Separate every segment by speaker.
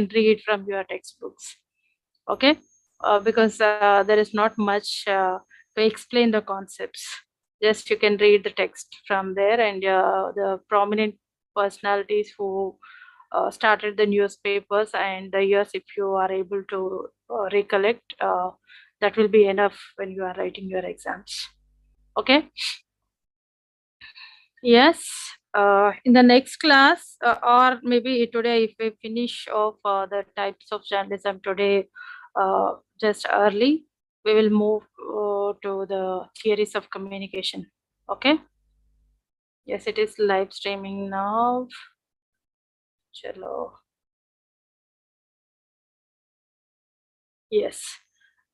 Speaker 1: read from your textbooks. Okay, because there is not much to explain the concepts. Just you can read the text from there, and the prominent personalities who started the newspapers and the years, if you are able to recollect, that will be enough when you are writing your exams. Okay. Yes. In the next class, or maybe today, if we finish off the types of journalism today, just early, we will move to the theories of communication. Okay. Yes, it is live streaming now. Chalo. Yes.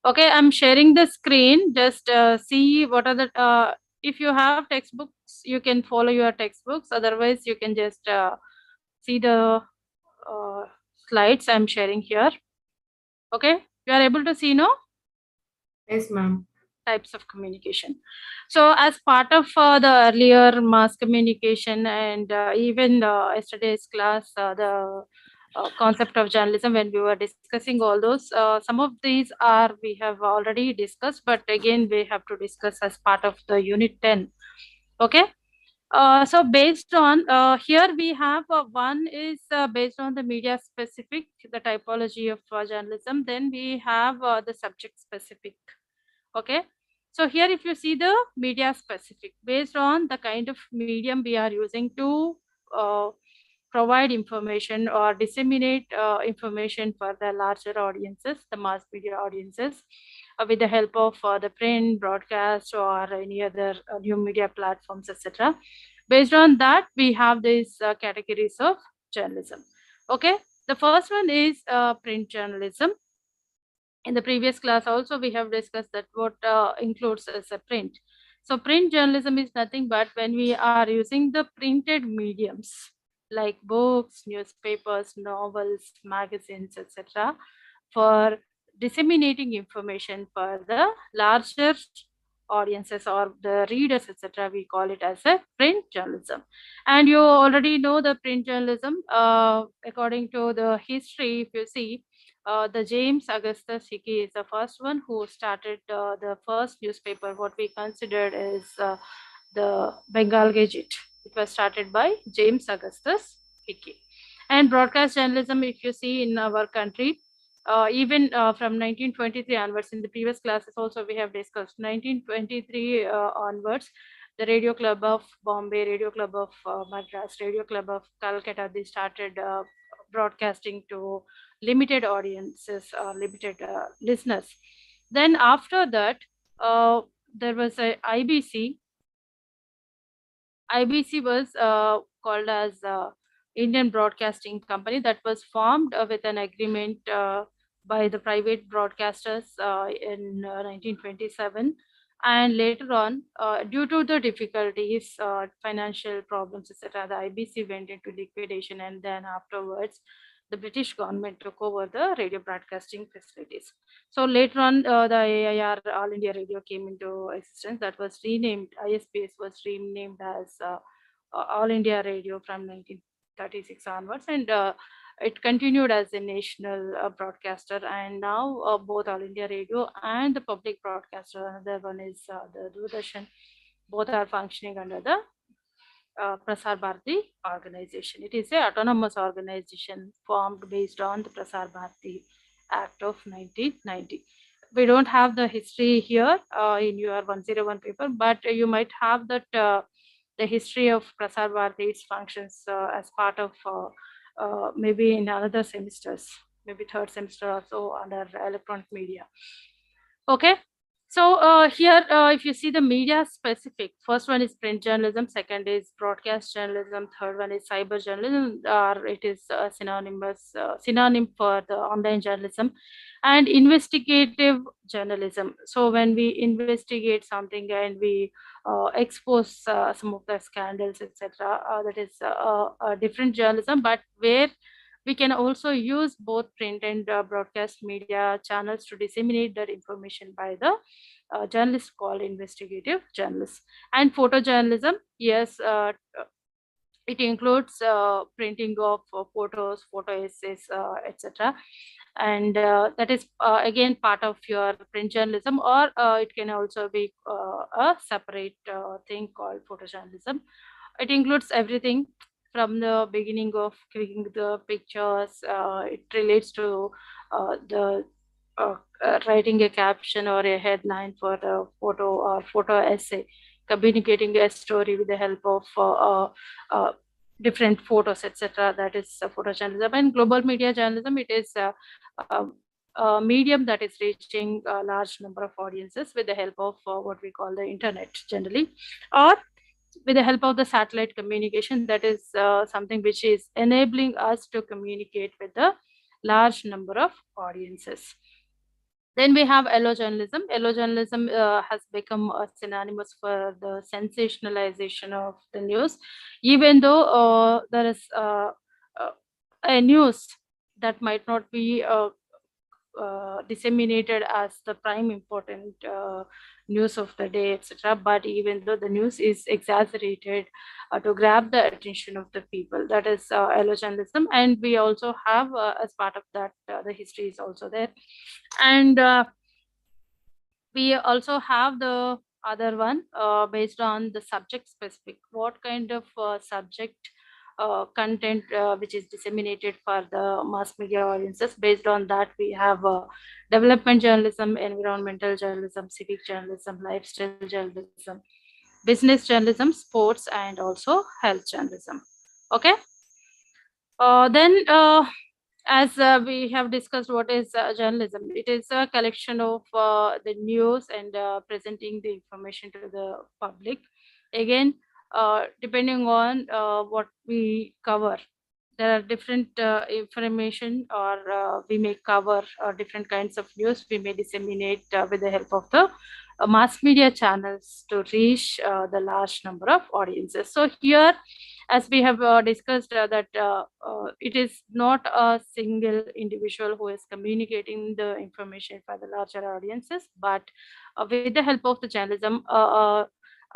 Speaker 1: Okay, I'm sharing the screen. Just see what are the. If you have textbooks, you can follow your textbooks. Otherwise, you can just see the slides I'm sharing here. Okay, you are able to see, no?
Speaker 2: Yes, ma'am.
Speaker 1: Types of communication. So as part of the earlier mass communication and even yesterday's class, the concept of journalism, when we were discussing all those, some of these are we have already discussed, but again we have to discuss as part of the unit 10. Okay. So based on here we have one is based on the media specific, the typology of journalism. Then we have the subject specific. Okay. So here if you see the media specific, based on the kind of medium we are using to uh, provide information or disseminate information for the larger audiences, the mass media audiences, with the help of the print, broadcast, or any other new media platforms, etc. Based on that, we have these categories of journalism. Okay, the first one is print journalism. In the previous class also we have discussed that what includes as a print. So print journalism is nothing but when we are using the printed mediums like books, newspapers, novels, magazines, etc., for disseminating information for the larger audiences or the readers, etc. We call it as a print journalism. And you already know the print journalism. According to the history, if you see, the James Augustus Hickey is the first one who started the first newspaper, what we considered is the Bengal Gazette. It was started by James Augustus Hickey. And broadcast journalism, if you see in our country, even from 1923 onwards, in the previous classes also we have discussed 1923 onwards, the Radio Club of Bombay, Radio Club of Madras, Radio Club of Calcutta, they started broadcasting to limited audiences or limited listeners. Then after that, there was a IBC. IBC was called as Indian Broadcasting Company, that was formed with an agreement by the private broadcasters in 1927. And later on, due to the difficulties, financial problems, etc., the IBC went into liquidation, and then afterwards, the British government took over the radio broadcasting facilities. So later on, the AIR, All India Radio, came into existence. That was renamed, ISPS was renamed as All India Radio from 1936 onwards, and it continued as a national broadcaster. And now both All India Radio and the public broadcaster, another one is the Doordarshan, both are functioning under the Prasar Bharati organization. It is a autonomous organization formed based on the Prasar Bharati Act of 1990. We don't have the history here in your 101 paper, but you might have that the history of Prasar Bharati's functions as part of maybe in another semesters, maybe third semester or so under electronic media. Okay. So here, if you see the media specific, first one is print journalism, second is broadcast journalism, third one is cyber journalism, or it is synonym for the online journalism, and investigative journalism. So when we investigate something and we expose some of the scandals, etc., that is a different journalism, but where we can also use both print and broadcast media channels to disseminate that information by the journalists called investigative journalists. And photojournalism, yes, It includes printing of photos, photo essays, etc. And that is again part of your print journalism, or it can also be a separate thing called photojournalism. It includes everything from the beginning of clicking the pictures. It relates to the writing a caption or a headline for the photo or photo essay, communicating a story with the help of uh, different photos, etc. That is photojournalism. And global media journalism, it is a medium that is reaching a large number of audiences with the help of what we call the internet generally, or with the help of the satellite communication. That is something which is enabling us to communicate with a large number of audiences. Then we have yellow journalism. Yellow journalism has become synonymous for the sensationalization of the news, even though there is uh, a news that might not be disseminated as the prime important news of the day, etc. But even though the news is exaggerated to grab the attention of the people, that is yellow journalism. And we also have, as part of that, the history is also there. And we also have the other one based on the subject specific, what kind of subject content which is disseminated for the mass media audiences. Based on that, we have development journalism, environmental journalism, civic journalism, lifestyle journalism, business journalism, sports, and also health journalism. Okay. Then as we have discussed, what is journalism? It is a collection of the news and presenting the information to the public. Again, depending on what we cover, there are different information, or we may cover different kinds of news. We may disseminate with the help of the mass media channels to reach the large number of audiences. So here, as we have discussed, that it is not a single individual who is communicating the information for the larger audiences, but with the help of the journalism,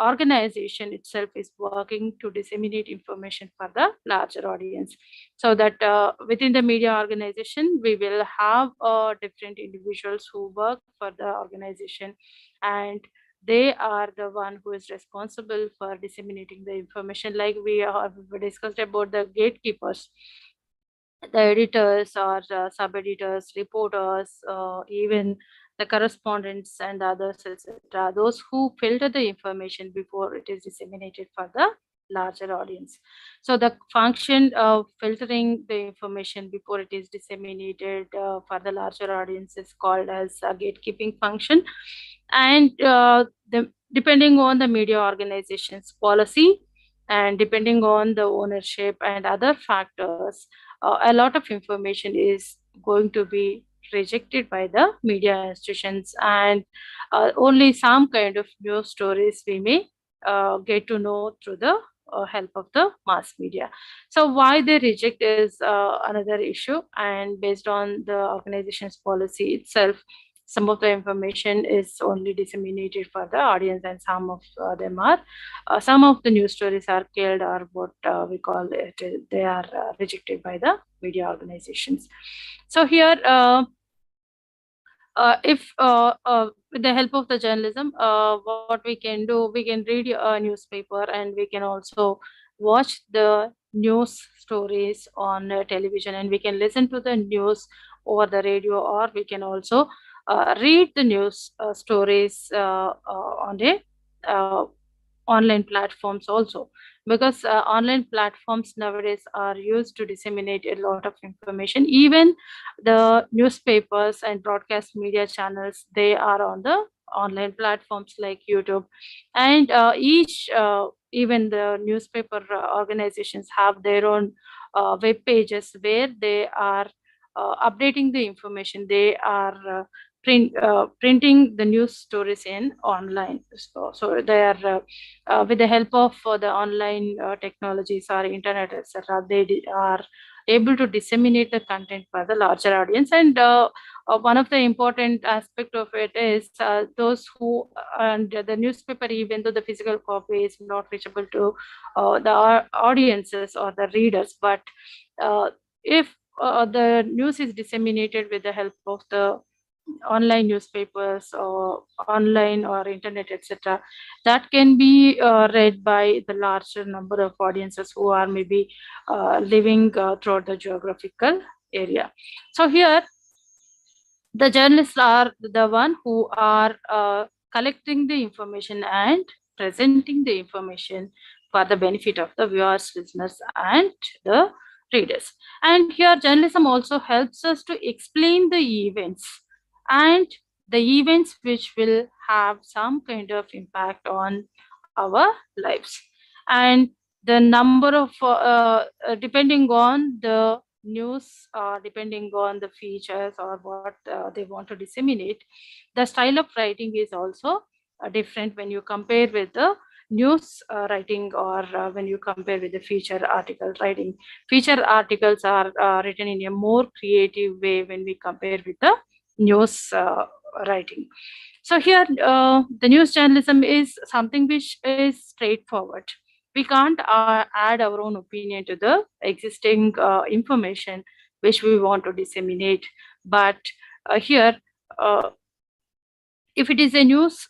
Speaker 1: organization itself is working to disseminate information for the larger audience. So that within the media organization, we will have different individuals who work for the organization, and they are the one who is responsible for disseminating the information. Like we have discussed about the gatekeepers, the editors or sub editors, reporters, even the correspondents and others, etc. Those who filter the information before it is disseminated for the larger audience. So the function of filtering the information before it is disseminated for the larger audience is called as a gatekeeping function. And depending on the media organization's policy, and depending on the ownership and other factors, a lot of information is going to be rejected by the media institutions, and only some kind of news stories we may get to know through the help of the mass media. So why they reject is another issue, and based on the organization's policy itself, some of the information is only disseminated for the audience, and some of them are some of the news stories are killed, or what we call it, they are rejected by the media organizations. So here, if with the help of the journalism, what we can do, we can read a newspaper, and we can also watch the news stories on television, and we can listen to the news over the radio, or we can also read the news stories on a online platforms also, because online platforms nowadays are used to disseminate a lot of information. Even the newspapers and broadcast media channels, they are on the online platforms like YouTube. And each even the newspaper organizations have their own web pages where they are updating the information. They are printing the news stories in online. So they are with the help of the online technologies or internet, etc. They are able to disseminate the content for the larger audience. And one of the important aspect of it is those who, and the newspaper, even though the physical copy is not reachable to the audiences or the readers, but if the news is disseminated with the help of the online newspapers or online or internet, etc., that can be read by the larger number of audiences who are maybe living throughout the geographical area. So here the journalists are the one who are collecting the information and presenting the information for the benefit of the viewers, listeners, and the readers. And here journalism also helps us to explain the events, and the events which will have some kind of impact on our lives. And the number of depending on the news, depending on the features or what they want to disseminate, the style of writing is also different when you compare with the news writing, or when you compare with the feature article writing. Feature articles are written in a more creative way when we compare with the news writing. So here the news journalism is something which is straightforward. We can't add our own opinion to the existing information which we want to disseminate. But here, uh, if it is a news,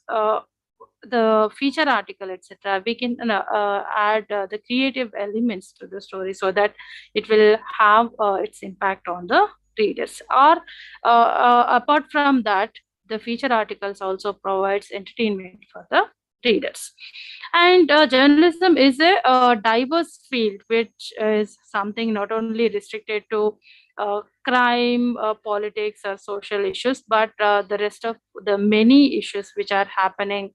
Speaker 1: the feature article, etc., we can add the creative elements to the story so that it will have its impact on the readers. Or apart from that, the feature articles also provides entertainment for the readers. And journalism is a diverse field, which is something not only restricted to crime, politics, or social issues, but the rest of the many issues which are happening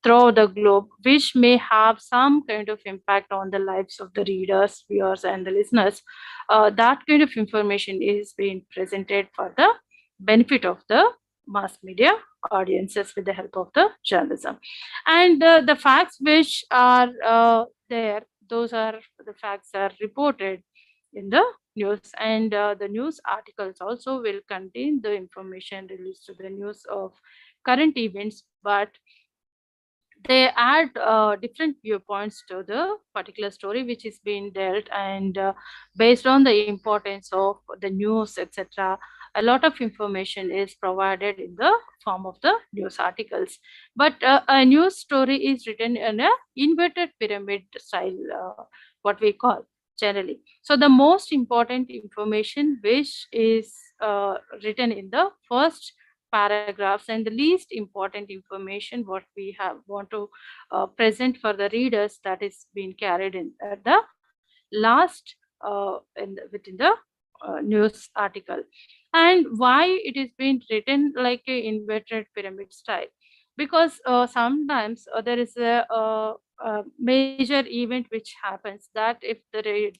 Speaker 1: throughout the globe, which may have some kind of impact on the lives of the readers, viewers, and the listeners. That kind of information is being presented for the benefit of the mass media audiences with the help of the journalism. And the facts which are there, those are the facts are reported in the news. And the news articles also will contain the information released to the news of current events, but they add different viewpoints to the particular story which is being dealt. And based on the importance of the news, etc., a lot of information is provided in the form of the news articles. But a news story is written in a inverted pyramid style, what we call generally. So the most important information which is written in the first paragraphs, and the least important information what we have want to present for the readers, that is being carried in at the last within the news article. And why it is being written like a inverted pyramid style? Because sometimes there is a major event which happens, that if the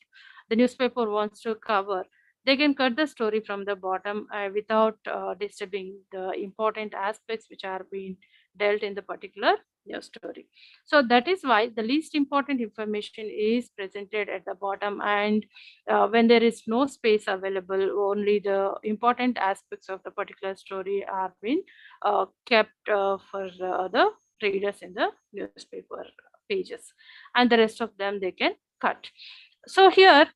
Speaker 1: newspaper wants to cover, they can cut the story from the bottom without disturbing the important aspects which are being dealt in the particular news story. So that is why the least important information is presented at the bottom. And when there is no space available, only the important aspects of the particular story are being kept for the readers in the newspaper pages, and the rest of them they can cut. So here,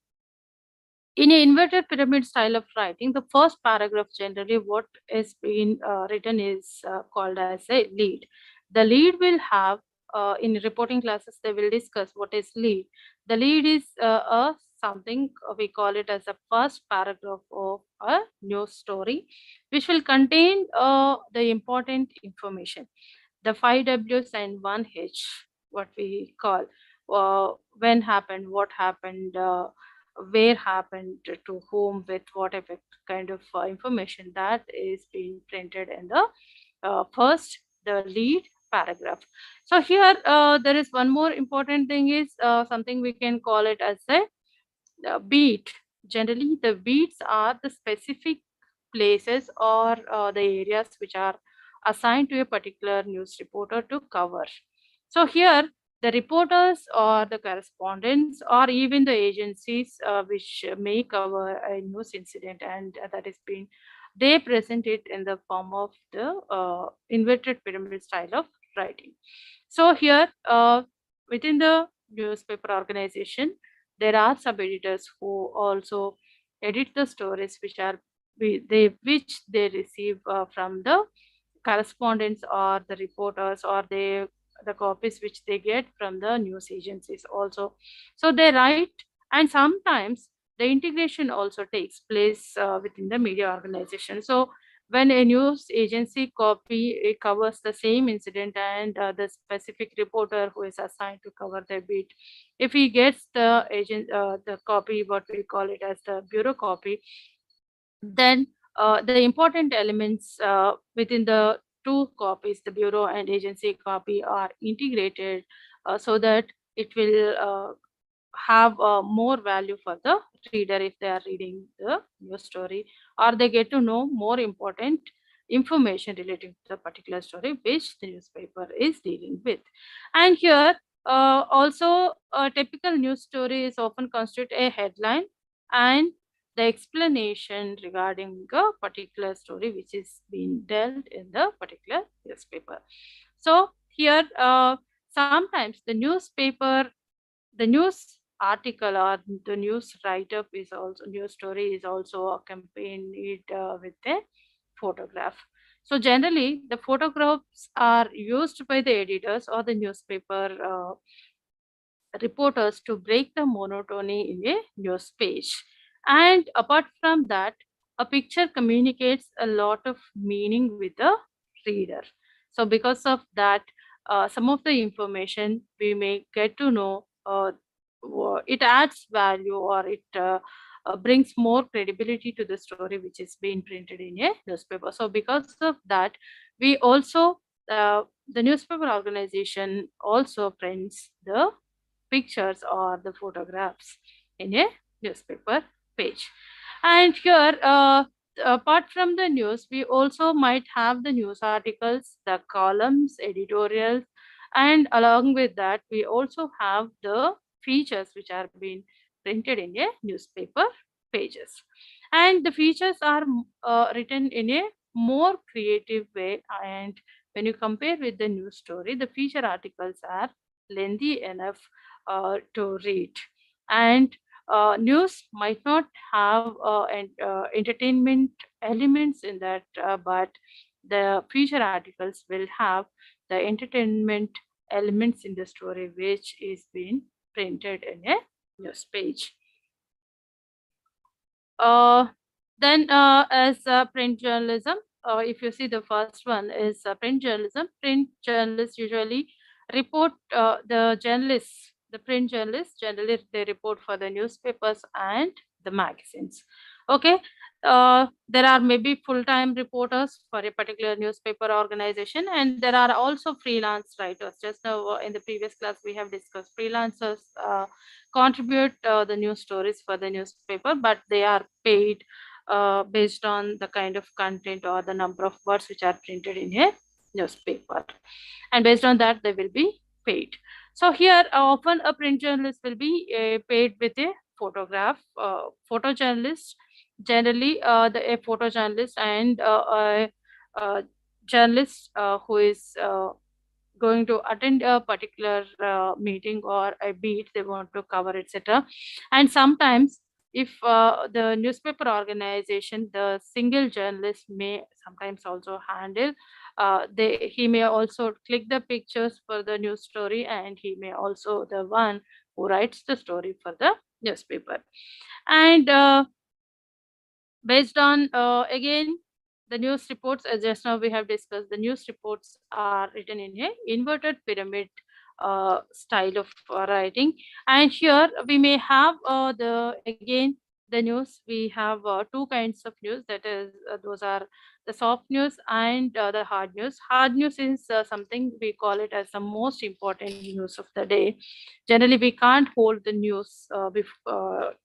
Speaker 1: in an inverted pyramid style of writing, the first paragraph generally what is being written is called as a lead. The lead will have, in reporting classes, they will discuss what is lead. The lead is a something we call it as a first paragraph of a news story, which will contain the important information, the 5 Ws and 1 H, what we call when happened, what happened, where happened, to whom, with what effect, kind of information that is being printed in the first, the lead paragraph. So here there is one more important thing is something we can call it as a beat. Generally, the beats are the specific places or the areas which are assigned to a particular news reporter to cover. So here, the reporters or the correspondents or even the agencies which make our news incident, and that is being they present it in the form of the inverted pyramid style of writing. So here within the newspaper organization, there are sub editors who also edit the stories which are they receive from the correspondents or the reporters, or the copies which they get from the news agencies also. So they write, and sometimes the integration also takes place within the media organization. So when a news agency copy it covers the same incident, and the specific reporter who is assigned to cover the beat, if he gets the copy, what we call it as the bureau copy, then the important elements within the two copies, the bureau and agency copy, are integrated so that it will have more value for the reader if they are reading the news story, or they get to know more important information relating to the particular story which the newspaper is dealing with. And here also a typical news story is often constitute a headline and the explanation regarding a particular story which is being dealt in the particular newspaper. So here sometimes the news article or the news write-up is also news story is also accompanied with a photograph. So generally the photographs are used by the editors or the newspaper reporters to break the monotony in a news page. And apart from that, a picture communicates a lot of meaning with the reader. So, because of that, some of the information we may get to know, it adds value, or it brings more credibility to the story which is being printed in a newspaper. So, because of that, we also the newspaper organization also prints the pictures or the photographs in a newspaper page. And here, apart from the news, we also might have the news articles, the columns, editorials, and along with that, we also have the features which are being printed in a newspaper pages. And the features are written in a more creative way. And when you compare with the news story, the feature articles are lengthy enough to read. And news might not have entertainment elements in that, but the feature articles will have the entertainment elements in the story which is being printed in a news page. Uh, then, as print journalism, if you see the first one is print journalism. Print journalists usually report the print journalists generally they report for the newspapers and the magazines. Okay, there are maybe full-time reporters for a particular newspaper organization, and there are also freelance writers. Just now in the previous class we have discussed freelancers contribute the news stories for the newspaper, but they are paid based on the kind of content or the number of words which are printed in a newspaper, and based on that they will be paid. So here often a print journalist will be paid with a photograph. Photojournalist generally a photojournalist and a journalist who is going to attend a particular meeting or a beat they want to cover, etc. And sometimes if the newspaper organization, the single journalist may sometimes also handle he may also click the pictures for the news story, and he may also the one who writes the story for the newspaper. And based on again the news reports, as just now we have discussed, the news reports are written in a inverted pyramid style of writing. And here we may have the again the news, we have two kinds of news, that is those are the soft news and the hard news. Hard news is something we call it as the most important news of the day. Generally we can't hold the news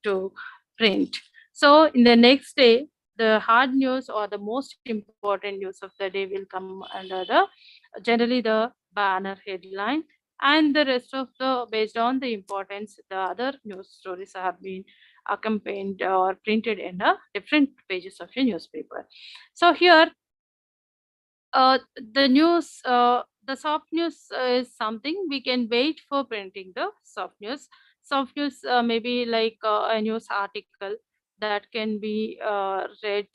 Speaker 1: to print. So in the next day, the hard news or the most important news of the day will come under the generally the banner headline, and the rest of the, based on the importance, the other news stories have been accompanied or printed in different pages of a newspaper. So here, the news, the soft news is something we can wait for printing the soft news. Soft news may be like a news article that can be read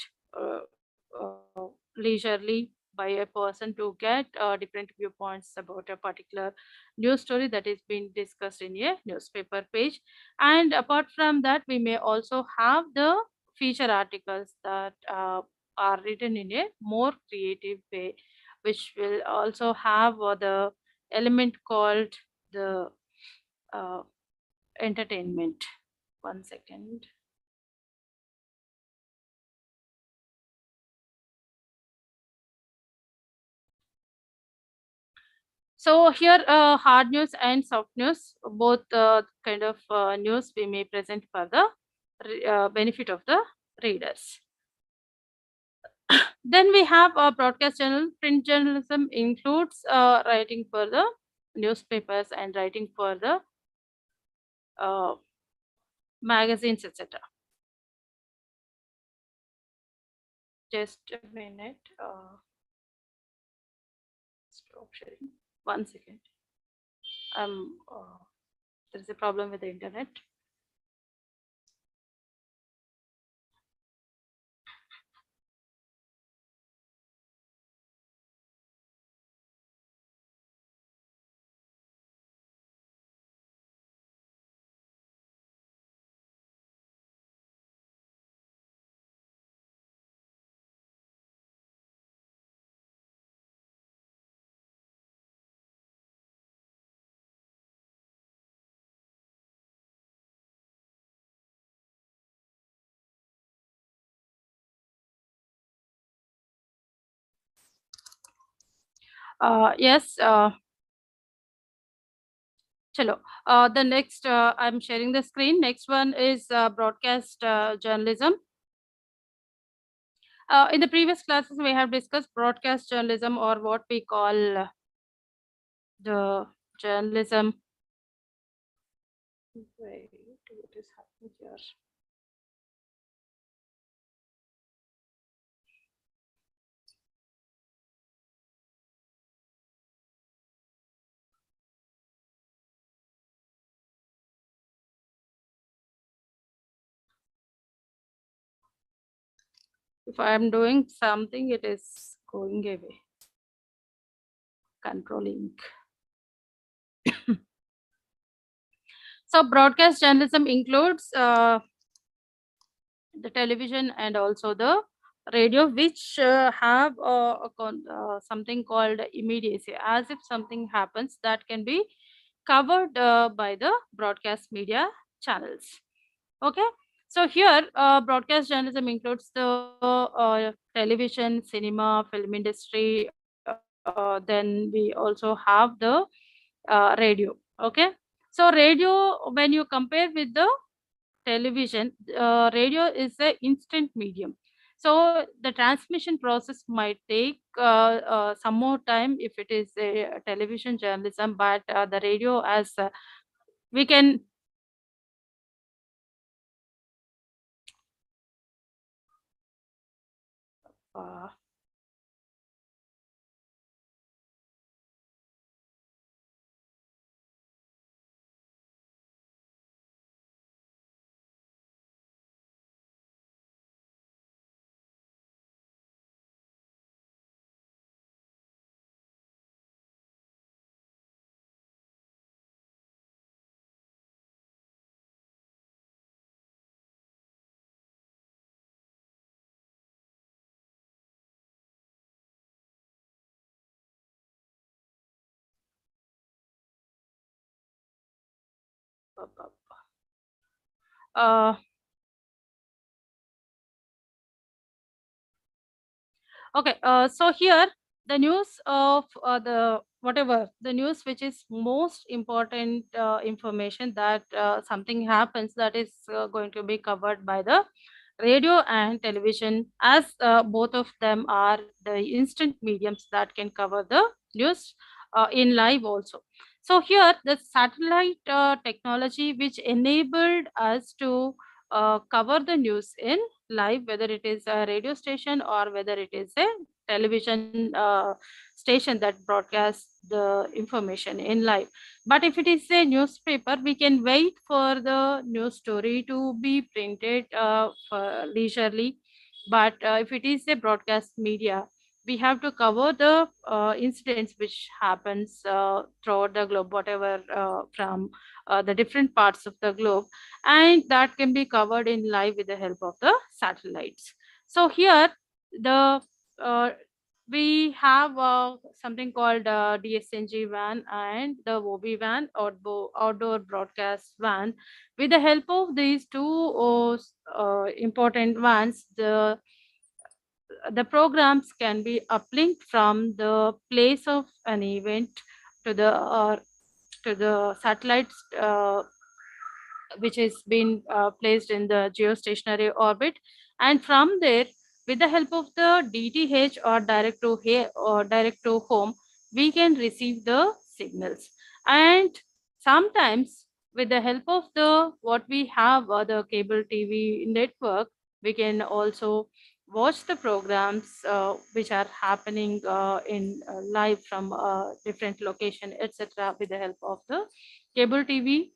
Speaker 1: leisurely by a person to get different viewpoints about a particular news story that is being discussed in a newspaper page. And apart from that, we may also have the feature articles that are written in a more creative way, which will also have the element called the uh, entertainment. One second. So here, hard news and soft news, both kind of news we may present for the benefit of the readers. Then we have a broadcast journal. Print journalism includes writing for the newspapers and writing for the uh, magazines, etc. Just a minute. Stop sharing. 1 second. There is a problem with the internet. Yes. Chalo. The next, I'm sharing the screen. Next one is broadcast journalism. In the previous classes, we have discussed broadcast journalism, or what we call the journalism. Wait, what is happening here? If I am doing something, it is going away. Controlling. So broadcast journalism includes the television and also the radio, which have something called immediacy. As if something happens, that can be covered by the broadcast media channels. Okay. So here, broadcast journalism includes the television, cinema, film industry. Then we also have the radio. Okay. So radio, when you compare with the television, radio is a instant medium. So the transmission process might take some more time if it is a television journalism, but the radio, as we can uh, uh, okay, so here the news of the whatever the news which is most important information that something happens, that is going to be covered by the radio and television, as both of them are the instant mediums that can cover the news in live also. So here, the satellite technology which enabled us to cover the news in live, whether it is a radio station or whether it is a television station that broadcasts the information in live. But if it is a newspaper, we can wait for the news story to be printed for leisurely. But if it is a broadcast media, we have to cover the incidents which happens throughout the globe, whatever from the different parts of the globe, and that can be covered in live with the help of the satellites. So here the uh, we have something called DSNG van and the OB van, or outdoor broadcast van. With the help of these two important vans, the programs can be uplinked from the place of an event to the satellites which is been placed in the geostationary orbit, and from there, with the help of the DTH or direct to home, we can receive the signals. And sometimes with the help of the what we have the cable TV network, we can also watch the programs which are happening in live from different location, etc., with the help of the cable TV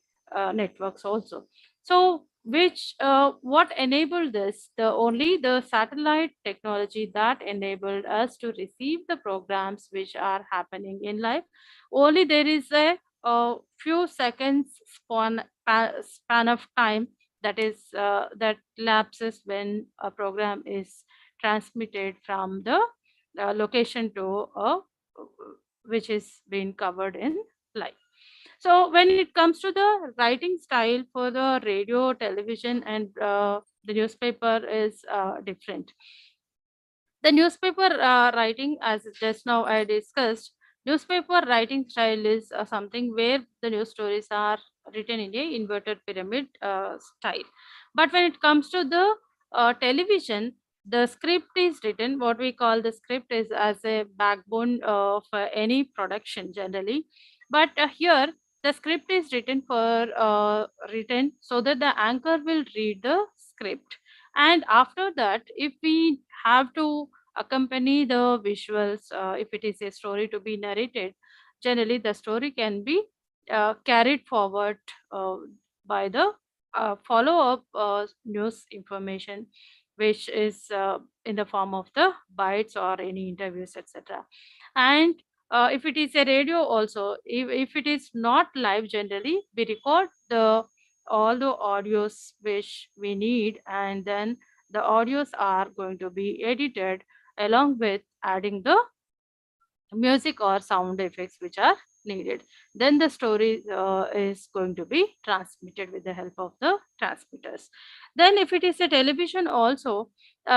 Speaker 1: networks also. So which what enabled this? The only the satellite technology that enabled us to receive the programs which are happening in live. Only there is a few seconds span of time that is that lapses when a program is transmitted from the location to which is being covered in live. So when it comes to the writing style for the radio, television, and the newspaper is different. The newspaper writing, as just now I discussed, newspaper writing style is something where the news stories are written in a inverted pyramid style. But when it comes to the television, the script is written. What we call the script is as a backbone of any production generally. But here, the script is written so that the anchor will read the script, and after that, if we have to accompany the visuals, if it is a story to be narrated, generally the story can be carried forward uh, by the follow-up news information, which is in the form of the bites or any interviews, etc. And if it is a radio also, if it is not live, generally we record the all the audios which we need, and then the audios are going to be edited along with adding the music or sound effects which are needed. Then the story is going to be transmitted with the help of the transmitters. Then if it is a television also,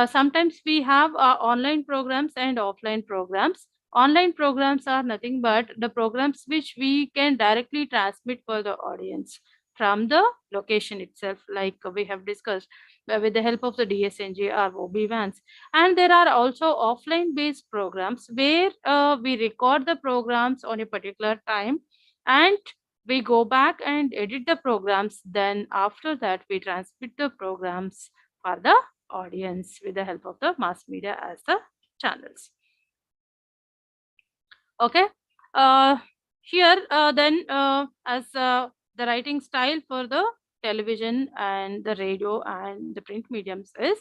Speaker 1: sometimes we have online programs and offline programs. Online programs are nothing but the programs which we can directly transmit for the audience from the location itself, like we have discussed, with the help of the DSNG or OB vans. And there are also offline based programs where we record the programs on a particular time, and we go back and edit the programs. Then after that, we transmit the programs for the audience with the help of the mass media as the channels. Okay. uh, Here then as the writing style for the television and the radio and the print mediums is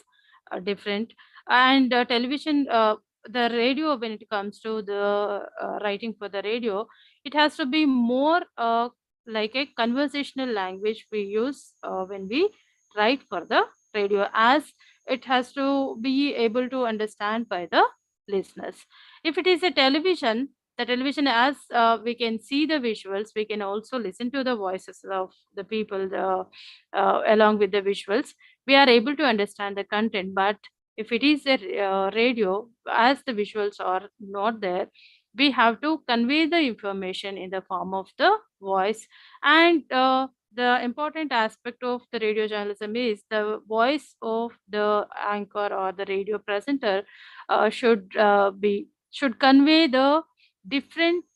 Speaker 1: different. And television, the radio, when it comes to the writing for the radio, it has to be more like a conversational language we use when we write for the radio, as it has to be able to understand by the listeners. If it is a television, the television, as we can see the visuals, we can also listen to the voices of the people along with the visuals. We are able to understand the content. But if it is a radio, as the visuals are not there, we have to convey the information in the form of the voice. And the important aspect of the radio journalism is the voice of the anchor or the radio presenter should convey the different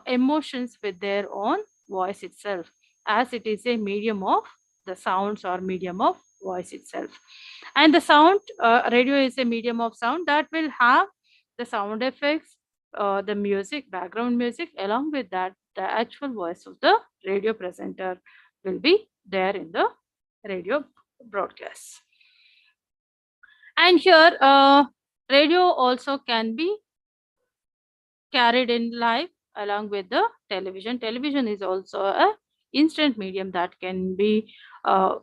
Speaker 1: emotions with their own voice itself, as it is a medium of the sounds or medium of voice itself. And the sound, radio is a medium of sound that will have the sound effects, the music, background music. Along with that, the actual voice of the radio presenter will be there in the radio broadcast. And here, radio also can be carried in live along with the television. Television is also a instant medium that can be uh,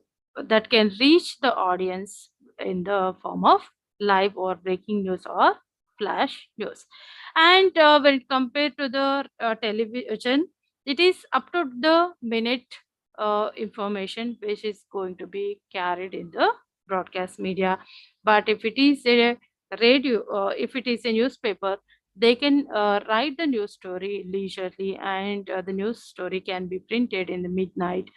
Speaker 1: that can reach the audience in the form of live or breaking news or flash news. And when compared to the television, it is up to the minute information which is going to be carried in the broadcast media. But if it is a radio, if it is a newspaper, they can write the news story leisurely, and the news story can be printed in the midnight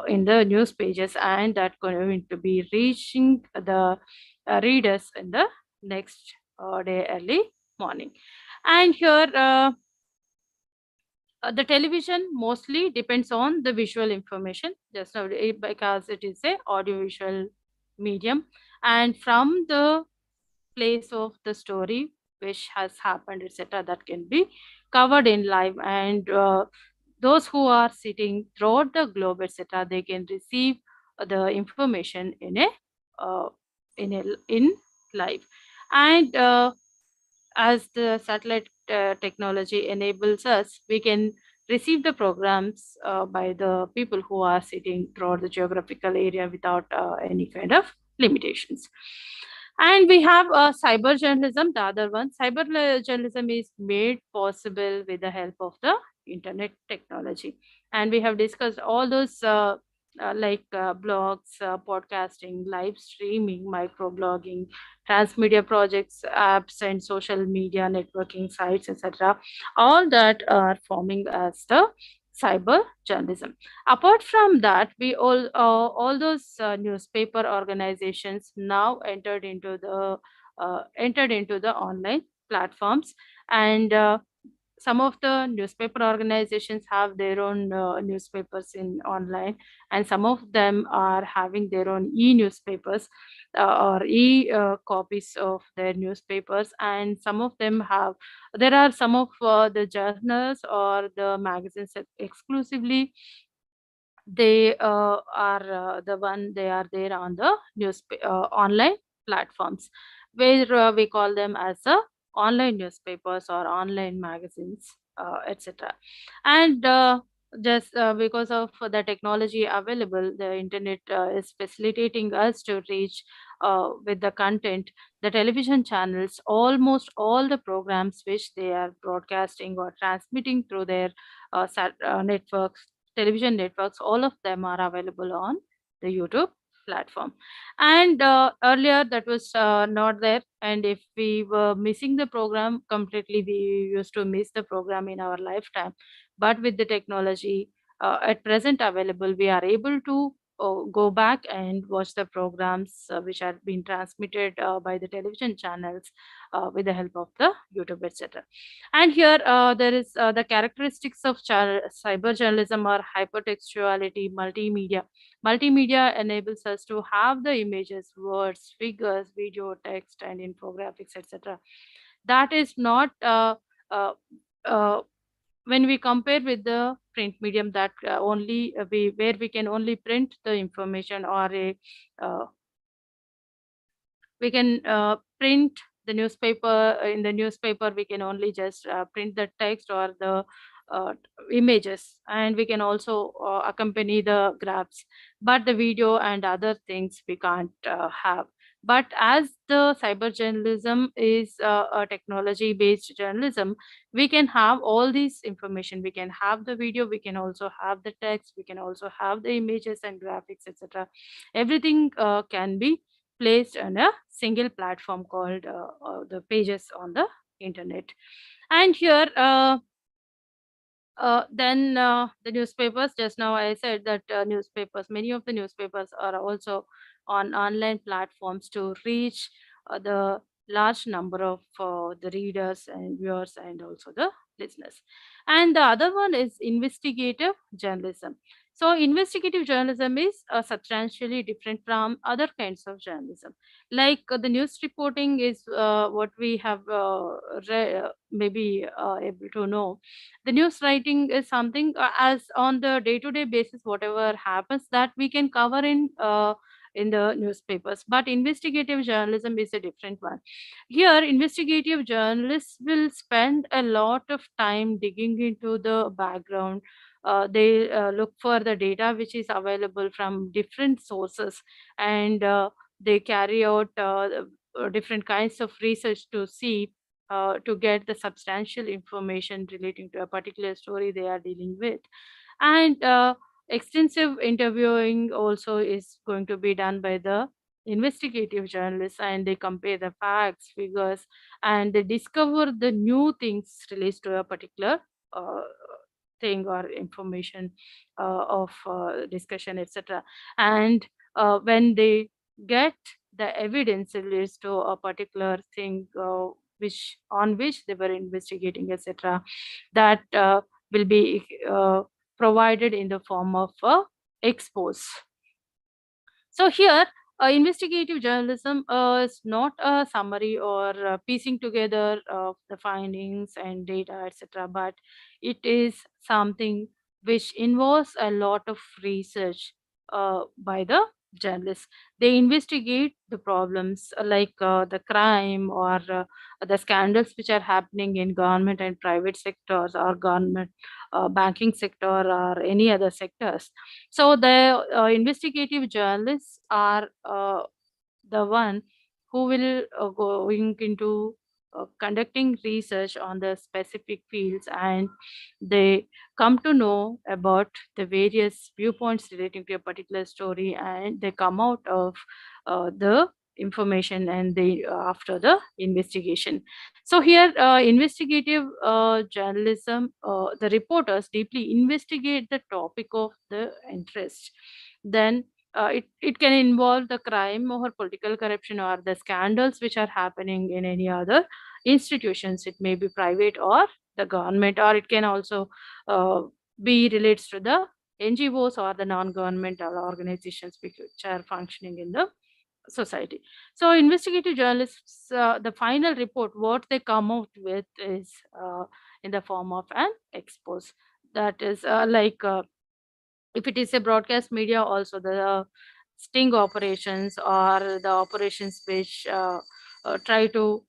Speaker 1: in the news pages, and that going to be reaching the readers in the next day early morning. And here, the television mostly depends on the visual information, just now, because it is a audiovisual medium, and from the place of the story which has happened, etc., that can be covered in live. And those who are sitting throughout the globe, etc., they can receive the information uh, in live. And as the satellite technology enables us, we can receive the programs by the people who are sitting throughout the geographical area without any kind of limitations. And we have cyber journalism, the other one. Cyber journalism is made possible with the help of the internet technology. And we have discussed all those blogs, podcasting, live streaming, microblogging, transmedia projects, apps, and social media networking sites, etc. All that are forming as the cyber journalism. Apart from that, we all those newspaper organizations now entered into the online platforms. And some of the newspaper organizations have their own newspapers in online, and some of them are having their own e-newspapers or copies of their newspapers. And some of them have, there are some of the journals or the magazines that exclusively they are the one they are there on the online platforms, where we call them as the online newspapers or online magazines, etc. And just because of the technology available, the internet is facilitating us to reach with the content, the television channels, almost all the programs which they are broadcasting or transmitting through their networks, television networks, all of them are available on the YouTube platform. And earlier that was not there, and if we were missing the program completely, we used to miss the program in our lifetime. But with the technology at present available, we are able to go back and watch the programs which are being transmitted by the television channels with the help of the YouTube, etc. And here, there is the characteristics of cyber journalism are hypertextuality, multimedia. Multimedia enables us to have the images, words, figures, video, text, and infographics, etc. That is not uh, uh, when we compare with the print medium, that only we where we can only print the information, or a uh, we can print the newspaper. In the newspaper we can only just print the text or the uh, images, and we can also accompany the graphs, but the video and other things we can't have. But as the cyber journalism is a technology based journalism, we can have all these information. We can have the video, we can also have the text, we can also have the images and graphics, etc. Everything can be placed on a single platform called the pages on the internet. And here, then the newspapers, just now I said that newspapers, many of the newspapers are also on online platforms to reach the large number of the readers and viewers and also the listeners. And the other one is investigative journalism. So, investigative journalism is substantially different from other kinds of journalism. Like the news reporting is what we have maybe able to know. The news writing is something as on the day-to-day basis, whatever happens that we can cover in the newspapers. But investigative journalism is a different one. Here, investigative journalists will spend a lot of time digging into the background. They look for the data which is available from different sources, and they carry out different kinds of research to see to get the substantial information relating to a particular story they are dealing with. And extensive interviewing also is going to be done by the investigative journalists, and they compare the facts, figures, and they discover the new things related to a particular uh, thing or information of discussion, etc. And when they get the evidence relates to a particular thing which on which they were investigating, etc., that will be provided in the form of a expose. So here, investigative journalism is not a summary or piecing together of the findings and data, etc., but it is something which involves a lot of research by the journalists. They investigate the problems like the crime or the scandals which are happening in government and private sectors, or government banking sector, or any other sectors. So the investigative journalists are the one who will going into conducting research on the specific fields, and they come to know about the various viewpoints relating to a particular story, and they come out of the information, and they after the investigation. So here, investigative journalism, the reporters deeply investigate the topic of the interest. Then it can involve the crime or political corruption or the scandals which are happening in any other institutions. It may be private or the government, or it can also uh, be relates to the NGOs or the non-governmental organizations which are functioning in the society. So investigative journalists, the final report, what they come out with is in the form of an expose. That is if it is a broadcast media, also the sting operations or the operations which try to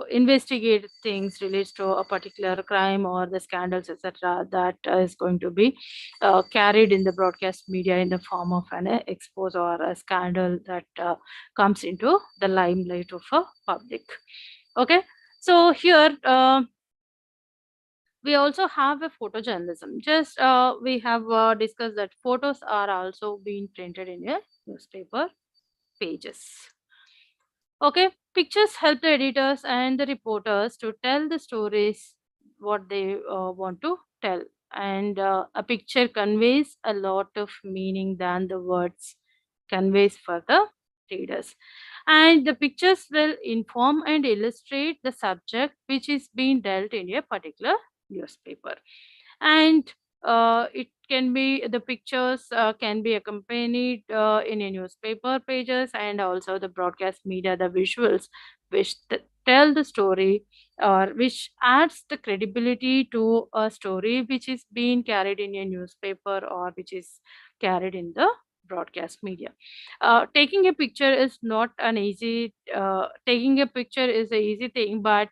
Speaker 1: investigate things relates to a particular crime or the scandals, etc., that is going to be carried in the broadcast media in the form of an expose or a scandal that comes into the limelight of a public. Okay, so here we also have a photojournalism. Just we have discussed that photos are also being printed in a newspaper pages. Okay, pictures help the editors and the reporters to tell the stories what they want to tell, and a picture conveys a lot of meaning than the words conveys for the readers. And the pictures will inform and illustrate the subject which is being dealt in a particular newspaper. And it can be the pictures can be accompanied in a newspaper pages, and also the broadcast media, the visuals which tell the story, or which adds the credibility to a story which is being carried in a newspaper or which is carried in the broadcast media. Taking a picture is not an easy taking a picture is a easy thing, but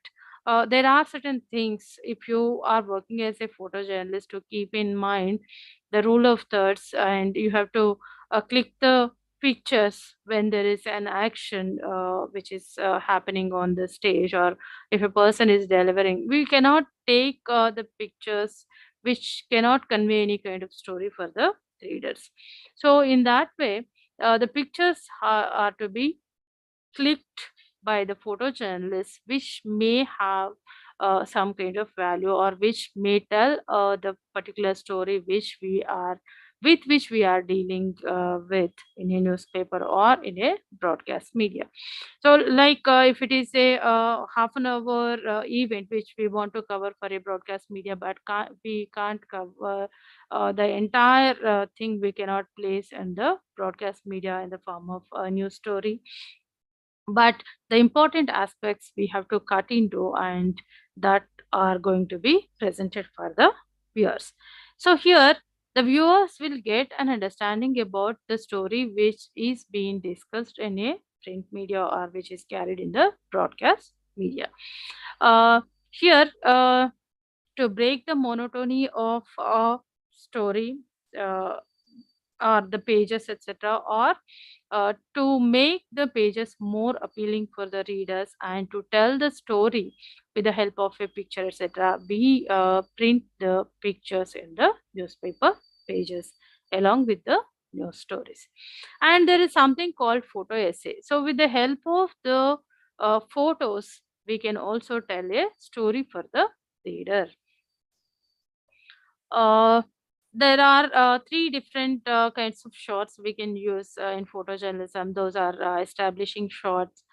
Speaker 1: there are certain things if you are working as a photojournalist to keep in mind the rule of thirds, and you have to click the pictures when there is an action which is happening on the stage, or if a person is delivering. We cannot take the pictures which cannot convey any kind of story for the readers. So in that way, the pictures are to be clicked by the photojournalist, which may have some kind of value, or which may tell the particular story which we are with which we are dealing with in a newspaper or in a broadcast media. So, like if it is a half an hour event which we want to cover for a broadcast media, but we can't cover the entire thing, we cannot place in the broadcast media in the form of a news story, but the important aspects we have to cut into and that are going to be presented for the viewers. So here the viewers will get an understanding about the story which is being discussed in a print media or which is carried in the broadcast media. Here to break the monotony of a story, uh, or the pages, etc., or to make the pages more appealing for the readers and to tell the story with the help of a picture, etc., we print the pictures in the newspaper pages along with the news stories. And there is something called photo essay. So with the help of the photos, we can also tell a story for the reader. uh, there are three different kinds of shots we can use in photojournalism. Those are establishing shots,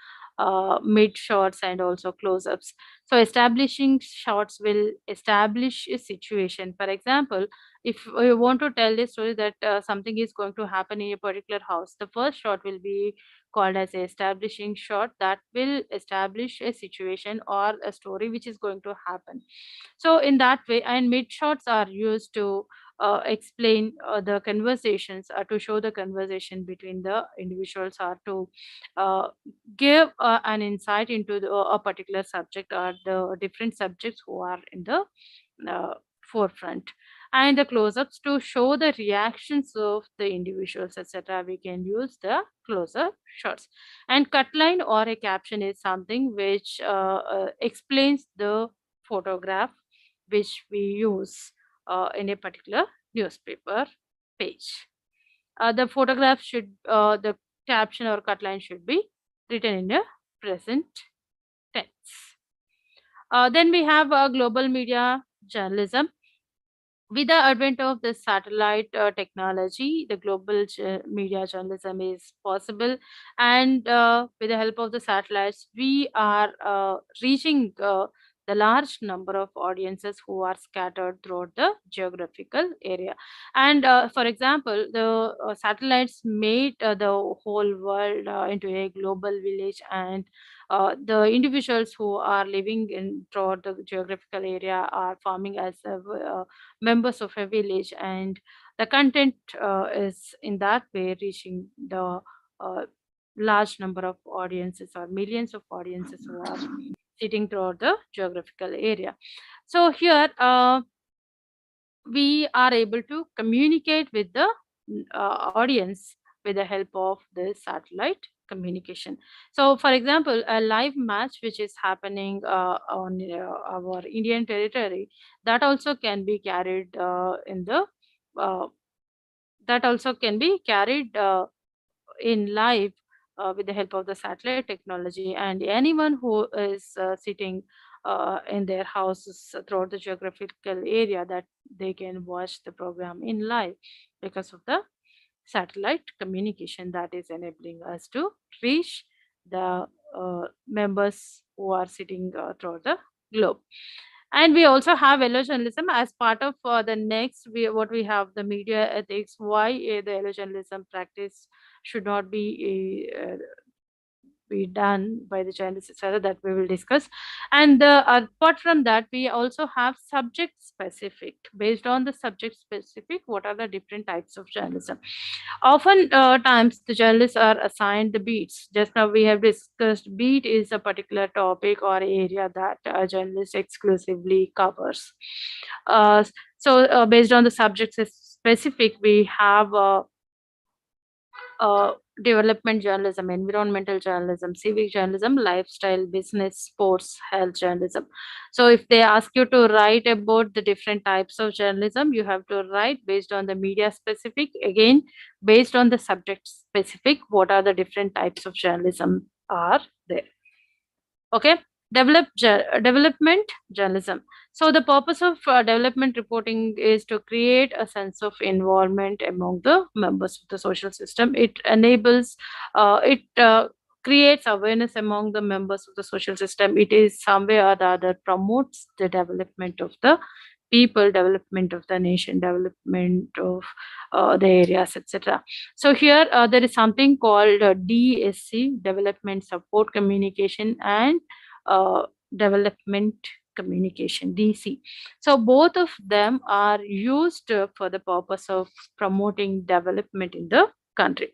Speaker 1: mid shots, and also close ups. So, establishing shots will establish a situation. For example, if you want to tell a story that something is going to happen in a particular house, the first shot will be called as a establishing shot that will establish a situation or a story which is going to happen. So in that way, and mid shots are used to explain the conversations, to show the conversation between the individuals, or to uh, give an insight into a particular subject or the different subjects who are in the uh, forefront. And the close-ups to show the reactions of the individuals, etc., we can use the close-up shots. And cut line or a caption is something which explains the photograph which we use in a particular newspaper page. The photograph should, the caption or cut line should be written in a present tense. Then we have global media journalism. With the advent of the satellite technology, the global media journalism is possible, and with the help of the satellites, we are reaching the large number of audiences who are scattered throughout the geographical area. And for example, the satellites made the whole world into a global village, and the individuals who are living in throughout the geographical area are forming as members of a village, and the content is in that way reaching the uh, large number of audiences or millions of audiences who are sitting throughout the geographical area. So here we are able to communicate with the audience with the help of the satellite communication. So for example, a live match which is happening on our Indian territory, that also can be carried in the uh, that also can be carried in live with the help of the satellite technology, and anyone who is sitting in their houses throughout the geographical area, that they can watch the program in live because of the satellite communication that is enabling us to reach the members who are sitting throughout the globe. And we also have yellow journalism as part of the next, what we have the media ethics, why the yellow journalism practice should not be done by the journalists, etc., that we will discuss. And apart from that, we also have subject specific. Based on the subject specific, what are the different types of journalism? Often times the journalists are assigned the beats. Just now we have discussed beat is a particular topic or area that a journalist exclusively covers. Based on the subject specific, we have uh, development journalism, environmental journalism, civic journalism, lifestyle, business, sports, health journalism. So, if they ask you to write about the different types of journalism, you have to write based on the media specific, again, based on the subject specific, what are the different types of journalism are there. Okay. Development journalism. So the purpose of development reporting is to create a sense of involvement among the members of the social system. It enables, it creates awareness among the members of the social system. It is some way or the other promotes the development of the people, development of the nation, development of the areas, etc. So here there is something called DSC, Development Support Communication, and uh, Development Communication, DC. So both of them are used for the purpose of promoting development in the country.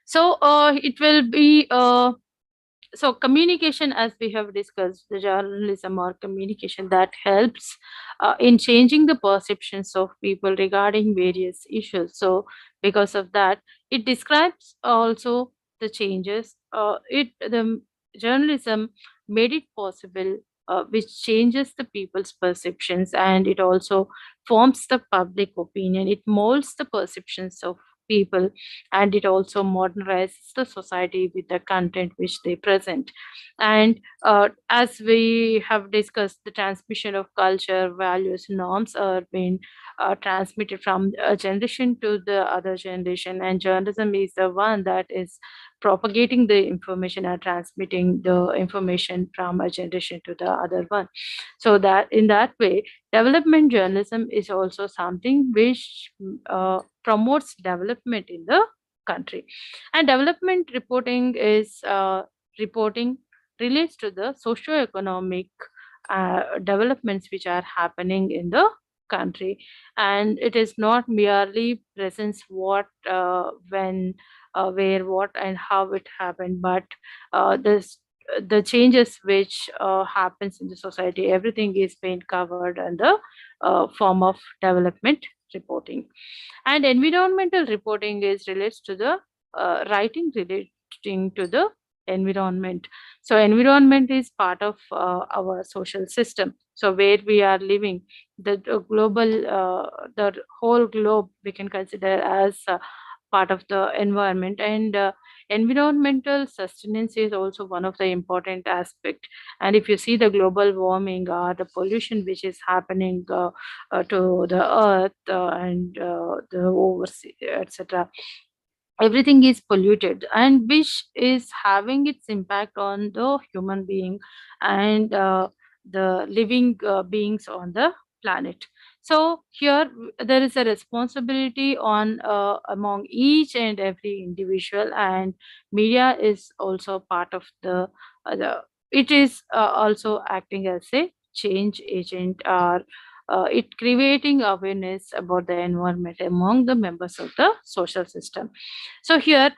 Speaker 1: So it will be so communication, as we have discussed, the journalism or communication that helps in changing the perceptions of people regarding various issues. So because of that, it describes also the changes, it the journalism made it possible, which changes the people's perceptions, and it also forms the public opinion. It molds the perceptions of people, and it also modernizes the society with the content which they present. And as we have discussed, the transmission of culture, values, norms are being transmitted from a generation to the other generation, and journalism is the one that is propagating the information and transmitting the information from a generation to the other one. So that in that way, development journalism is also something which promotes development in the country. And development reporting is reporting relates to the socio-economic developments which are happening in the country, and it is not merely presents what, when, where, what, and how it happened, but this the changes which happens in the society. Everything is being covered in the form of development reporting. And environmental reporting is relates to the writing relating to the environment. So environment is part of our social system, so where we are living, the global, the whole globe we can consider as part of the environment. And environmental sustenance is also one of the important aspect. And if you see the global warming, the pollution which is happening to the earth, and the oversea, etc., everything is polluted, and which is having its impact on the human being and the living beings on the planet. So here there is a responsibility on among each and every individual, and media is also part of the it is also acting as a change agent, or it creating awareness about the environment among the members of the social system. So here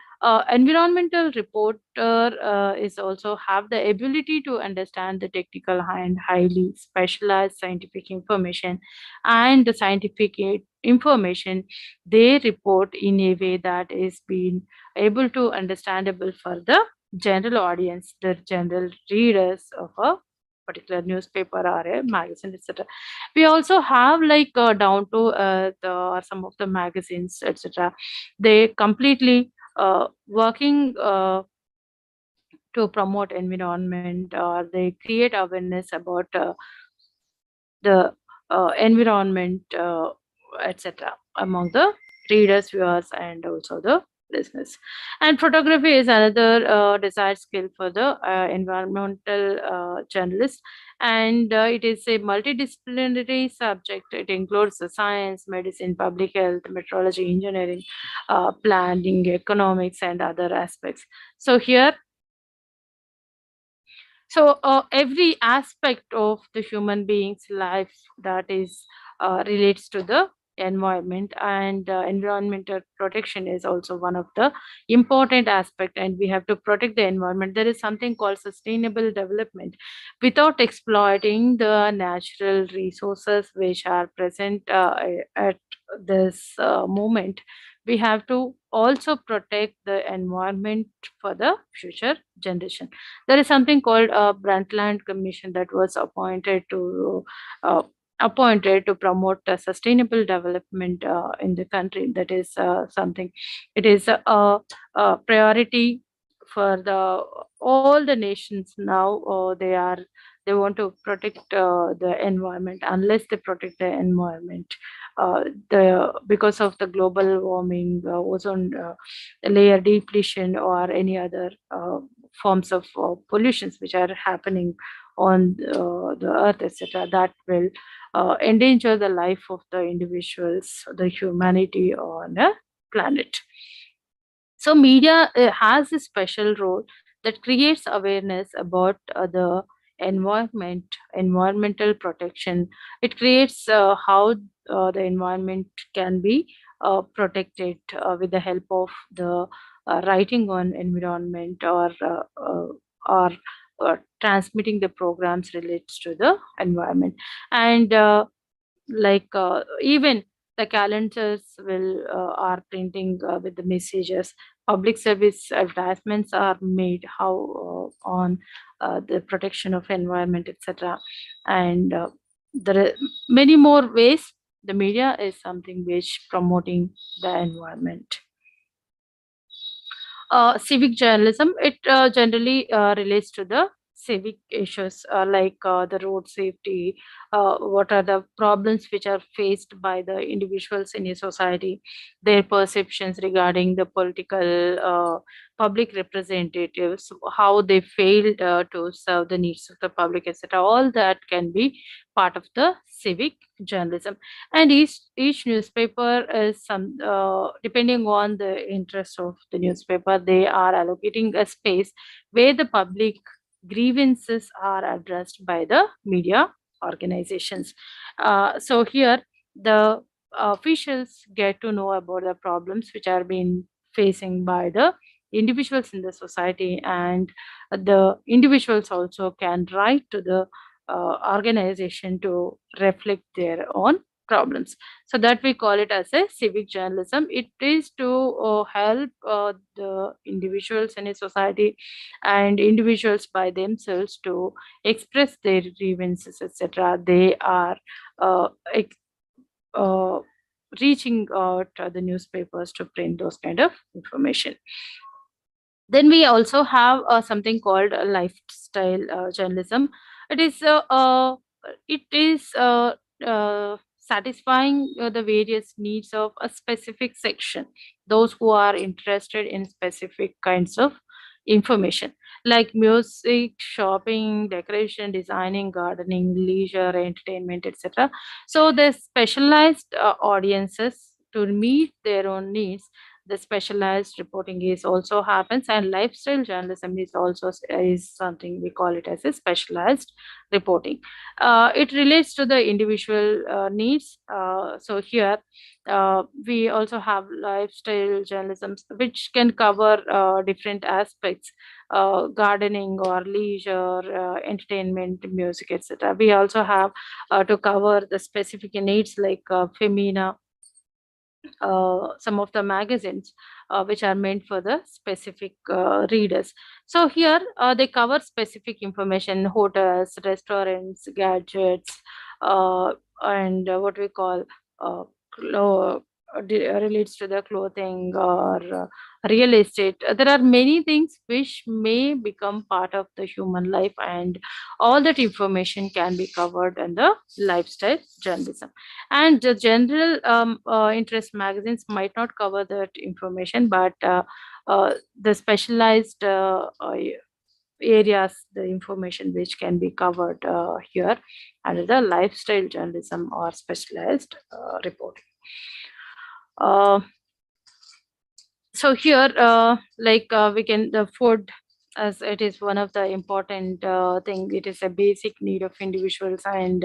Speaker 1: environmental reporter is also have the ability to understand the technical and highly specialized scientific information, and the scientific information they report in a way that is being able to understandable for the general audience, the general readers of a particular newspaper or a magazine, etc. We also have like down to some of the magazines, etc. They completely working to promote environment, or they create awareness about the environment, etc., among the readers, viewers, and also the listeners. And photography is another desired skill for the environmental journalist, and it is a multidisciplinary subject. It includes the science, medicine, public health, meteorology, engineering, planning, economics, and other aspects. So here, so every aspect of the human being's life that is relates to the environment, and environmental protection is also one of the important aspect, and we have to protect the environment. There is something called sustainable development. Without exploiting the natural resources which are present at this moment, we have to also protect the environment for the future generation. There is something called a Brundtland Commission that was uh, appointed to promote sustainable development in the country. That is something. It is a priority for all the nations now, they want to protect the environment. Unless they protect the environment, the because of the global warming, ozone layer depletion, or any other forms of pollutions which are happening on the earth, etc., that will endanger the life of the individuals, the humanity on a planet. So media has a special role that creates awareness about environmental protection. It creates how the environment can be protected with the help of the writing on environment, or transmitting the programs relates to the environment. And even the calendars will are printing with the messages. Public service advertisements are made how on the protection of environment, etc. And there are many more ways the media is something which promoting the environment. Civic journalism, it generally relates to the civic issues, like the road safety, what are the problems which are faced by the individuals in a society, their perceptions regarding the political public representatives, how they failed to serve the needs of the public, etc. All that can be part of the civic journalism. And each newspaper is some depending on the interest of the newspaper, they are allocating a space where the public grievances are addressed by the media organizations. So here the officials get to know about the problems which are being facing by the individuals in the society, and the individuals also can write to the organization to reflect their own problems. So that we call it as a civic journalism. It is to help the individuals in a society and individuals by themselves to express their grievances, etc. They are uh, ex- uh, reaching out the newspapers to print those kind of information. Then we also have something called lifestyle journalism. It is satisfying the various needs of a specific section, those who are interested in specific kinds of information, like music, shopping, decoration, designing, gardening, leisure, entertainment, etc. So the specialized audiences to meet their own needs, the specialized reporting is also happens. And lifestyle journalism is also is something we call it as a specialized reporting. It relates to the individual needs. So here we also have lifestyle journalism which can cover different aspects, gardening or leisure, entertainment, music, etc. We also have to cover the specific needs like femina, some of the magazines which are meant for the specific readers. So here they cover specific information: hotels, restaurants, gadgets, and what we call uh, relates to the clothing or real estate. There are many things which may become part of the human life, and all that information can be covered in the lifestyle journalism. And the general interest magazines might not cover that information, but the specialized areas, the information which can be covered here under the lifestyle journalism or specialized reporting. uh, so here we can the food, as it is one of the important thing, it is a basic need of individuals. And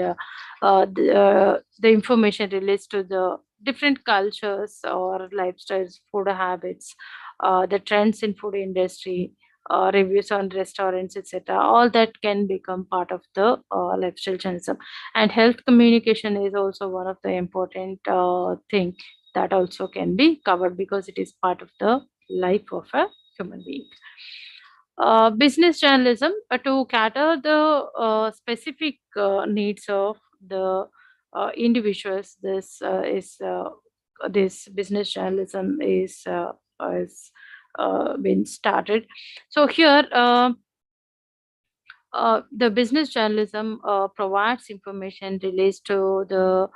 Speaker 1: the information relates to the different cultures or lifestyles, food habits, the trends in food industry, reviews on restaurants, etc. All that can become part of the lifestyle journalism. And health communication is also one of the important thing that also can be covered because it is part of the life of a human being. Business journalism, to cater the specific needs of the individuals. This business journalism is been started. So here. The business journalism provides information relates to the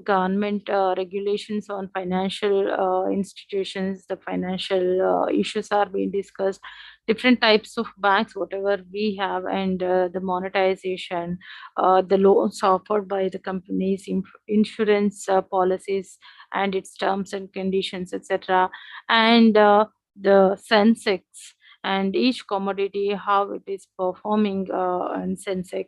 Speaker 1: government regulations on financial institutions. The financial issues are being discussed, different types of banks, whatever we have, and the monetization, the loans offered by the companies, insurance policies, and its terms and conditions, etc., and the Sensex and each commodity how it is performing in Sensex,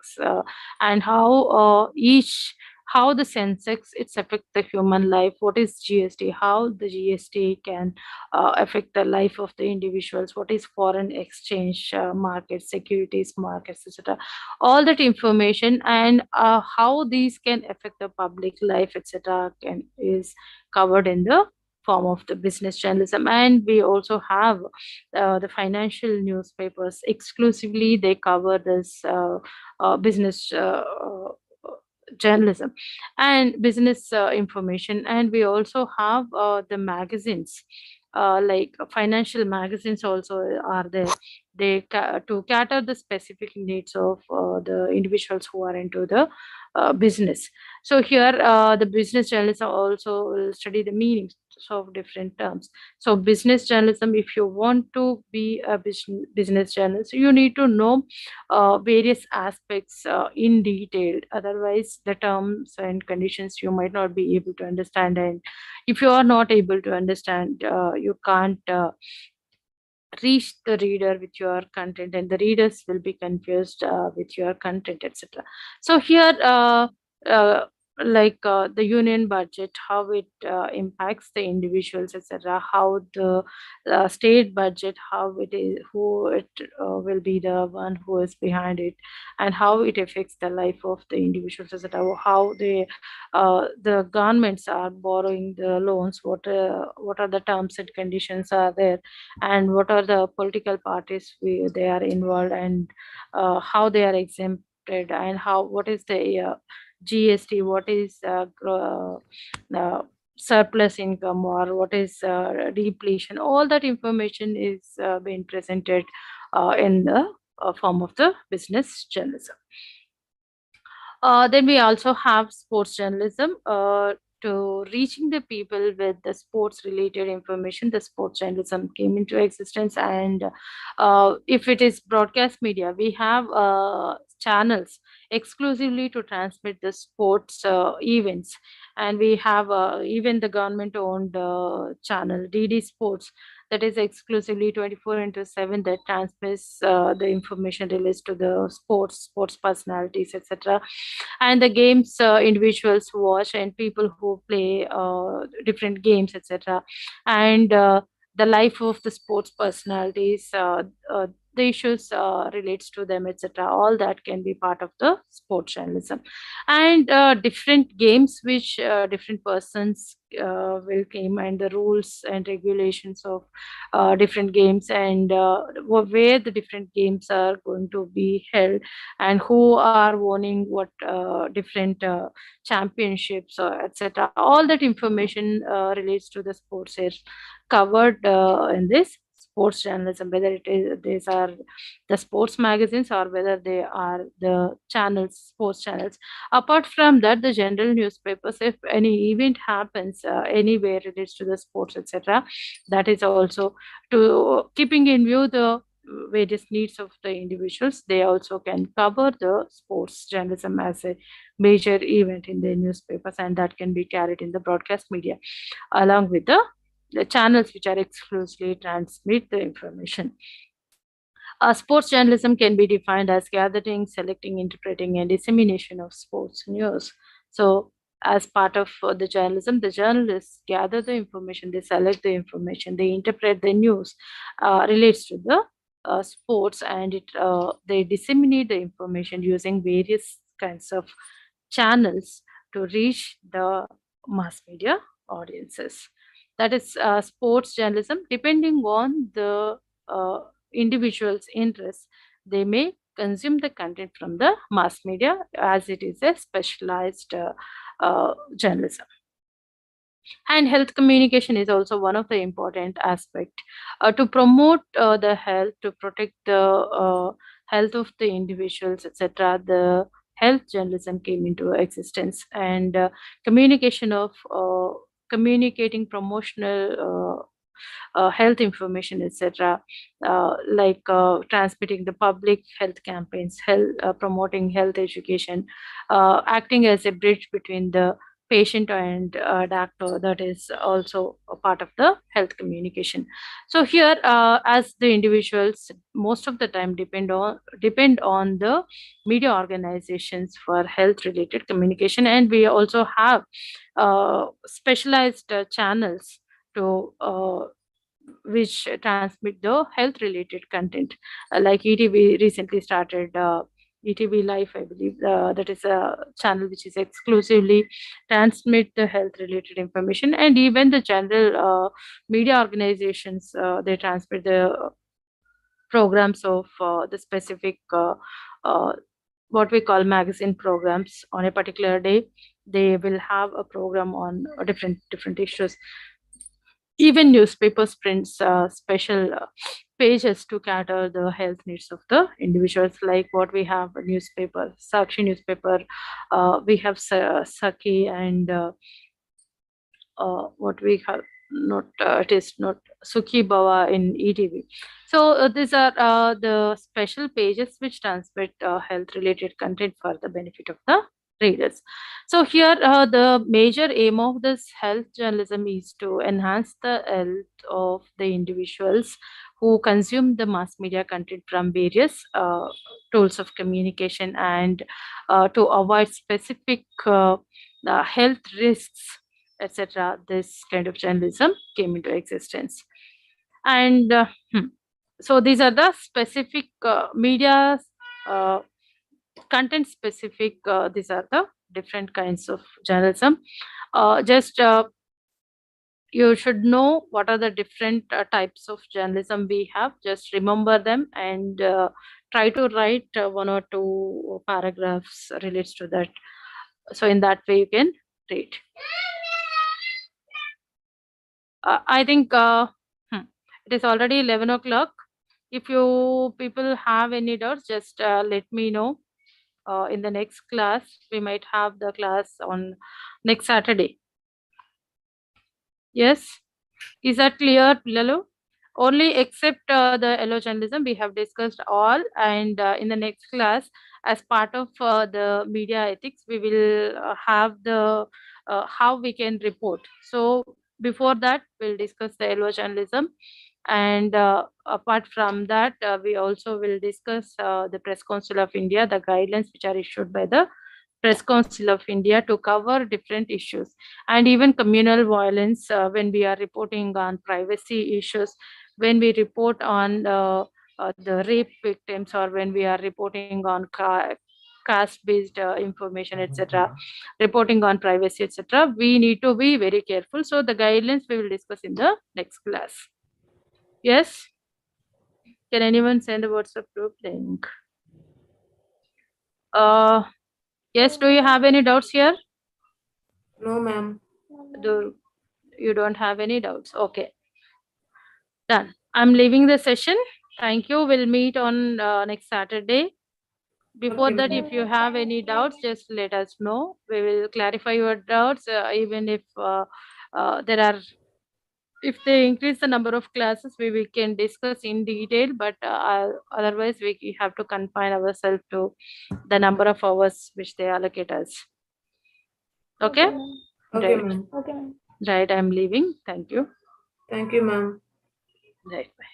Speaker 1: and how the Sensex it's affect the human life. What is GST? How the GST can affect the life of the individuals? What is foreign exchange markets, securities markets, etc. All that information, and how these can affect the public life, etc. can is covered in the form of the business journalism. And we also have the financial newspapers exclusively they cover this business journalism and business information. And we also have the magazines, like financial magazines also are there. To cater the specific needs of the individuals who are into the business. So here the business journalists also will study the meanings of different terms. So business journalism, if you want to be a business journalist, you need to know various aspects in detail. Otherwise, the terms and conditions you might not be able to understand. And if you are not able to understand, you can't reach the reader with your content, and the readers will be confused with your content, etc. So here the union budget, how it impacts the individuals, etc., how the state budget, how it is, who it will be the one who is behind it, and how it affects the life of the individuals, etc., how the governments are borrowing the loans, what are the terms and conditions are there, and what are the political parties they are involved, and how they are exempted, and how what is the GST, what is surplus income, or what is depletion. All that information is being presented in the form of the business journalism. Then we also have sports journalism. To reaching the people with the sports related information, the sports journalism came into existence. And if it is broadcast media, we have channels exclusively to transmit the sports events. And we have even the government owned channel DD Sports, that is exclusively 24 into 7, that transmits the information related to the sports personalities, etc., and the games individuals watch, and people who play different games, etc., and the life of the sports personalities, the issues relates to them, etc., all that can be part of the sports journalism. And different games which different persons will came, and the rules and regulations of different games, and where the different games are going to be held, and who are owning what different championships, etc. All that information relates to the sports is covered in this sports journalism, whether it is these are the sports magazines or whether they are the channels, sports channels. Apart from that, the general newspapers, if any event happens anywhere relates to the sports, etc., that is also to keeping in view the various needs of the individuals. They also can cover the sports journalism as a major event in the newspapers, and that can be carried in the broadcast media along with the channels which are exclusively transmit the information. Sports journalism can be defined as gathering, selecting, interpreting, and dissemination of sports news. So, as part of the journalism, the journalists gather the information, they select the information, they interpret the news relates to the sports, and they disseminate the information using various kinds of channels to reach the mass media audiences. That is sports journalism. Depending on the uh, individual's interests, they may consume the content from the mass media as it is a specialized journalism. And health communication is also one of the important aspect to promote the health, to protect the health of the individuals, etc. The health journalism came into existence, and communication of communicating promotional health information, etc., like transmitting the public health campaigns, health, promoting health education, acting as a bridge between the patient and doctor. That is also a part of the health communication. So here, as the individuals, most of the time depend on the media organizations for health related communication, and we also have specialized channels to which transmit the health related content, like ETV recently started ETV Life, I believe. That is a channel which is exclusively transmit the health related information, and even the general media organizations, they transmit the programs of the specific uh, what we call magazine programs on a particular day. They will have a program on different issues. Even newspapers prints special pages to cater the health needs of the individuals, like what we have a newspaper, Sakshi newspaper, we have Saki, and what we have, not it is not Sukhi Bava in ETV. So these are the special pages which transmit health related content for the benefit of the readers. So here, the major aim of this health journalism is to enhance the health of the individuals who consume the mass media content from various tools of communication, and to avoid specific health risks, etc. This kind of journalism came into existence. And so these are the specific media uh, content specific, these are the different kinds of journalism. Just you should know what are the different types of journalism we have. Just remember them, and try to write one or two paragraphs relates to that. So in that way you can read. I think hmm, it is already 11 o'clock. If you people have any doubts, just let me know. In the next class, we might have the class on next Saturday. Yes, is that clear, Lalo? Only except the yellow journalism, we have discussed all, and in the next class, as part of the media ethics, we will have the how we can report. So before that, we'll discuss the yellow journalism, and apart from that, we also will discuss the Press Council of India, the guidelines which are issued by the Press Council of India to cover different issues, and even communal violence when we are reporting on privacy issues, when we report on the rape victims, or when we are reporting on caste based information, etc., reporting on privacy, etc., we need to be very careful. So the guidelines we will discuss in the next class. Yes, can anyone send a WhatsApp group link? uh yes, do you have any doubts here?
Speaker 2: No, ma'am.
Speaker 1: Do you don't have any doubts? Okay, done. I'm leaving the session. Thank you. We'll meet on next Saturday. Before
Speaker 2: Okay,
Speaker 1: that, if
Speaker 2: ma'am.
Speaker 1: you have any doubts, just let us know. We will clarify your doubts, even if there are, if they increase the number of classes, we can discuss in detail, but otherwise we have to confine ourselves to the number of hours which they allocate us. Okay?
Speaker 2: Okay,
Speaker 1: Right.
Speaker 2: ma'am.
Speaker 1: Right, I'm leaving. Thank you.
Speaker 2: Thank you, ma'am.
Speaker 1: Right. Bye.